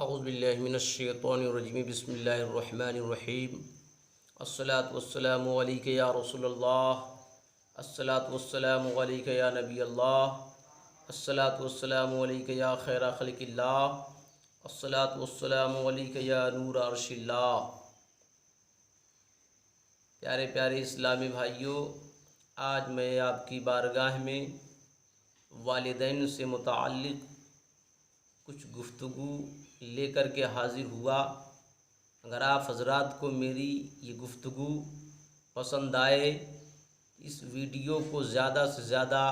اعوذ باللہ من الشیطان الرجیم بسم اللہ الرحمن الرحیم الصلاۃ والسلام علیک یا رسول اللہ الصلاۃ والسلام علیک یا نبی اللہ الصلاۃ والسلام علیک یا خیر خلق اللہ الصلاۃ والسلام علیک یا نور عرش اللہ۔ پیارے پیارے اسلامی بھائیوں، آج میں آپ کی بارگاہ میں والدین سے متعلق کچھ گفتگو لے کر کے حاضر ہوا۔ اگر آپ حضرات کو میری یہ گفتگو پسند آئے، اس ویڈیو کو زیادہ سے زیادہ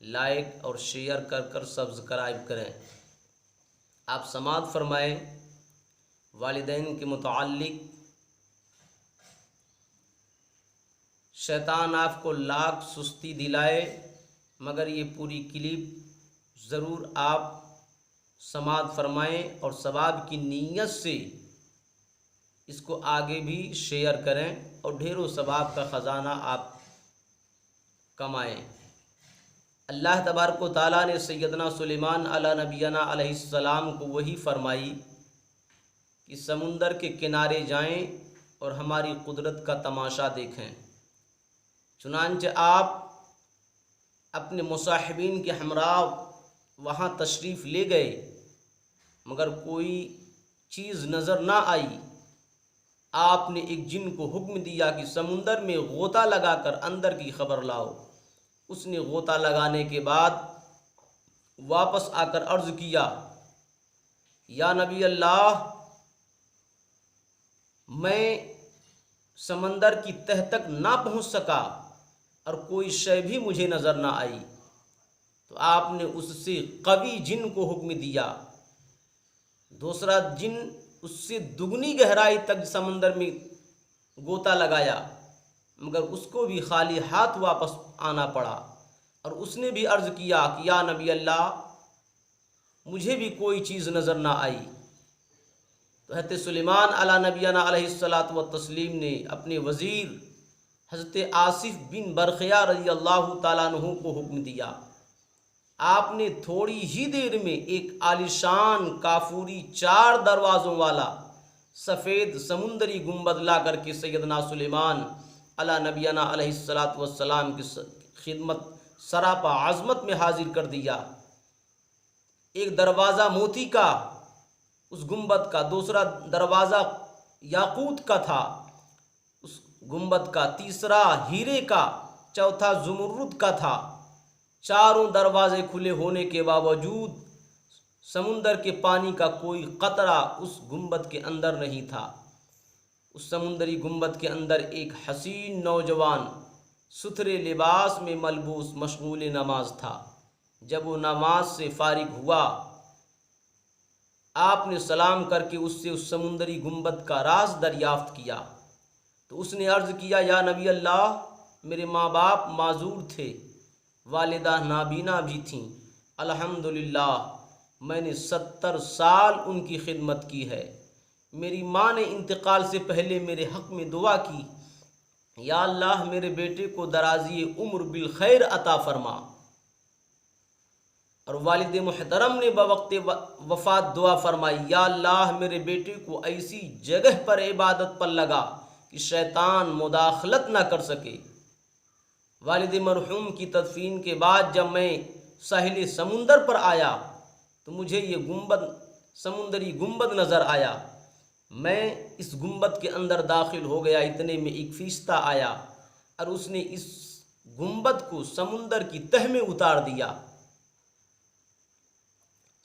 لائک اور شیئر کر کر سبسکرائب کریں۔ آپ سماعت فرمائیں۔ والدین کے متعلق شیطان آپ کو لاکھ سستی دلائے، مگر یہ پوری کلپ ضرور آپ سماعت فرمائیں اور ثواب کی نیت سے اس کو آگے بھی شیئر کریں اور ڈھیروں ثواب کا خزانہ آپ کمائیں۔ اللہ تبارک و تعالیٰ نے سیدنا سلیمان علیہ نبینا علیہ السلام کو وہی فرمائی کہ سمندر کے کنارے جائیں اور ہماری قدرت کا تماشا دیکھیں۔ چنانچہ آپ اپنے مصاحبین کے ہمراہ وہاں تشریف لے گئے، مگر کوئی چیز نظر نہ آئی۔ آپ نے ایک جن کو حکم دیا کہ سمندر میں غوطہ لگا کر اندر کی خبر لاؤ۔ اس نے غوطہ لگانے کے بعد واپس آ کر عرض کیا، یا نبی اللہ، میں سمندر کی تہ تک نہ پہنچ سکا اور کوئی شے بھی مجھے نظر نہ آئی۔ تو آپ نے اس سے قوی جن کو حکم دیا۔ دوسرا جن اس سے دگنی گہرائی تک سمندر میں غوطہ لگایا، مگر اس کو بھی خالی ہاتھ واپس آنا پڑا، اور اس نے بھی عرض کیا کہ یا نبی اللہ، مجھے بھی کوئی چیز نظر نہ آئی۔ تو حضرت سلیمان علیہ نبینا علیہ الصلاۃ والتسلیم نے اپنے وزیر حضرت آصف بن برقیہ رضی اللہ تعالیٰ عنہ کو حکم دیا۔ آپ نے تھوڑی ہی دیر میں ایک عالیشان کافوری 4 دروازوں والا سفید سمندری گنبد لا کر کے سیدنا سلیمان علیہ نبینا علیہ الصلاۃ والسلام کی خدمت سراپا عظمت میں حاضر کر دیا۔ ایک دروازہ موتی کا اس گنبد کا، دوسرا دروازہ یاقوت کا تھا اس گنبد کا، تیسرا ہیرے کا، چوتھا زمرد کا تھا۔ چاروں دروازے کھلے ہونے کے باوجود سمندر کے پانی کا کوئی قطرہ اس گنبد کے اندر نہیں تھا۔ اس سمندری گنبد کے اندر ایک حسین نوجوان ستھرے لباس میں ملبوس مشغول نماز تھا۔ جب وہ نماز سے فارغ ہوا، آپ نے سلام کر کے اس سے اس سمندری گنبد کا راز دریافت کیا۔ تو اس نے عرض کیا، یا نبی اللہ، میرے ماں باپ معذور تھے، والدہ نابینا بھی تھیں، الحمدللہ میں نے 70 سال ان کی خدمت کی ہے۔ میری ماں نے انتقال سے پہلے میرے حق میں دعا کی، یا اللہ میرے بیٹے کو درازی عمر بالخیر عطا فرما۔ اور والد محترم نے بوقت وفات دعا فرمائی، یا اللہ میرے بیٹے کو ایسی جگہ پر عبادت پر لگا کہ شیطان مداخلت نہ کر سکے۔ والد مرحوم کی تدفین کے بعد جب میں ساحل سمندر پر آیا تو مجھے یہ گنبد، سمندری گنبد نظر آیا۔ میں اس گنبد کے اندر داخل ہو گیا، اتنے میں ایک فرشتہ آیا اور اس نے اس گنبد کو سمندر کی تہ میں اتار دیا۔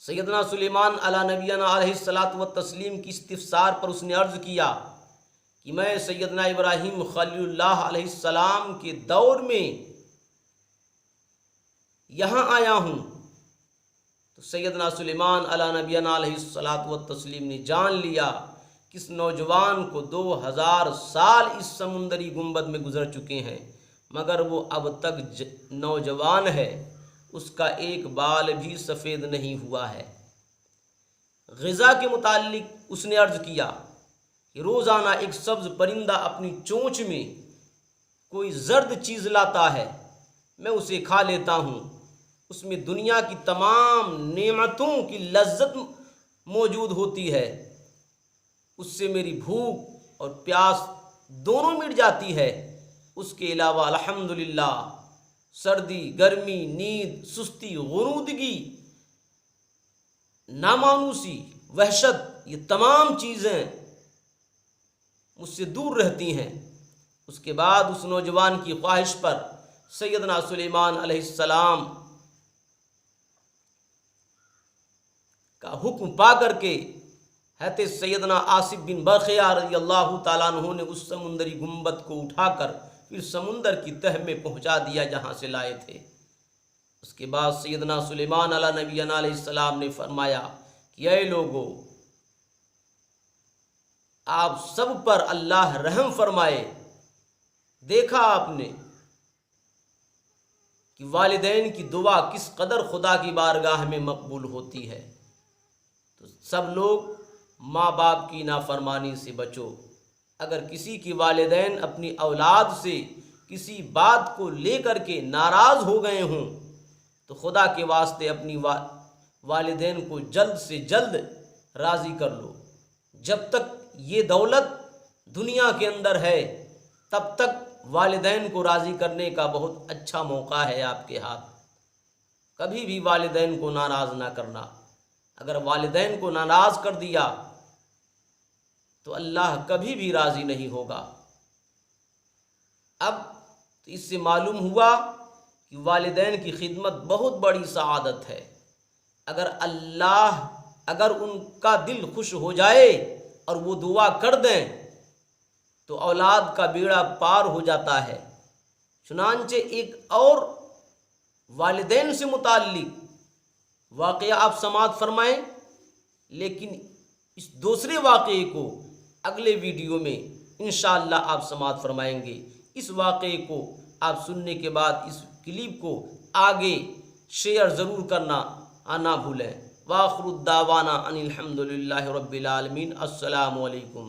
سیدنا سلیمان علیہ نبینا علیہ الصلاۃ والتسلیم کی استفسار پر اس نے عرض کیا کہ میں سیدنا ابراہیم خلیل اللہ علیہ السلام کے دور میں یہاں آیا ہوں۔ تو سیدنا سلیمان علیہ نبینا علیہ الصلاۃ والتسلیم نے جان لیا کہ اس نوجوان کو 2000 سال اس سمندری گنبد میں گزر چکے ہیں، مگر وہ اب تک نوجوان ہے، اس کا ایک بال بھی سفید نہیں ہوا ہے۔ غذا کے متعلق اس نے عرض کیا کہ روزانہ ایک سبز پرندہ اپنی چونچ میں کوئی زرد چیز لاتا ہے، میں اسے کھا لیتا ہوں۔ اس میں دنیا کی تمام نعمتوں کی لذت موجود ہوتی ہے اس سے میری بھوک اور پیاس دونوں مٹ جاتی ہے۔ اس کے علاوہ الحمدللہ سردی، گرمی، نیند، سستی، غنودگی، نامانوسی، وحشت، یہ تمام چیزیں مجھ سے دور رہتی ہیں۔ اس کے بعد اس نوجوان کی خواہش پر سیدنا سلیمان علیہ السلام کا حکم پا کر کے حضرت سیدنا آصف بن برخیہ رضی اللہ تعالیٰ عنہ نے اس سمندری گنبد کو اٹھا کر پھر سمندر کی تہ میں پہنچا دیا جہاں سے لائے تھے۔ اس کے بعد سیدنا سلیمان علیہ نبی علیہ السلام نے فرمایا کہ اے لوگو، آپ سب پر اللہ رحم فرمائے۔ دیکھا آپ نے کہ والدین کی دعا کس قدر خدا کی بارگاہ میں مقبول ہوتی ہے۔ تو سب لوگ ماں باپ کی نافرمانی سے بچو۔ اگر کسی کی والدین اپنی اولاد سے کسی بات کو لے کر کے ناراض ہو گئے ہوں تو خدا کے واسطے اپنی والدین کو جلد سے جلد راضی کر لو۔ جب تک یہ دولت دنیا کے اندر ہے تب تک والدین کو راضی کرنے کا بہت اچھا موقع ہے آپ کے ہاتھ۔ کبھی بھی والدین کو ناراض نہ کرنا۔ اگر والدین کو ناراض کر دیا تو اللہ کبھی بھی راضی نہیں ہوگا۔ اب تو اس سے معلوم ہوا کہ والدین کی خدمت بہت بڑی سعادت ہے۔ اگر ان کا دل خوش ہو جائے اور وہ دعا کر دیں تو اولاد کا بیڑا پار ہو جاتا ہے۔ چنانچہ ایک اور والدین سے متعلق واقعہ آپ سماعت فرمائیں، لیکن اس دوسرے واقعے کو اگلے ویڈیو میں انشاءاللہ آپ سماعت فرمائیں گے۔ اس واقعے کو آپ سننے کے بعد اس کلپ کو آگے شیئر ضرور کرنا نہ بھولیں۔ وآخر الدعوانا ان الحمدللہ رب العالمین۔ السلام علیکم۔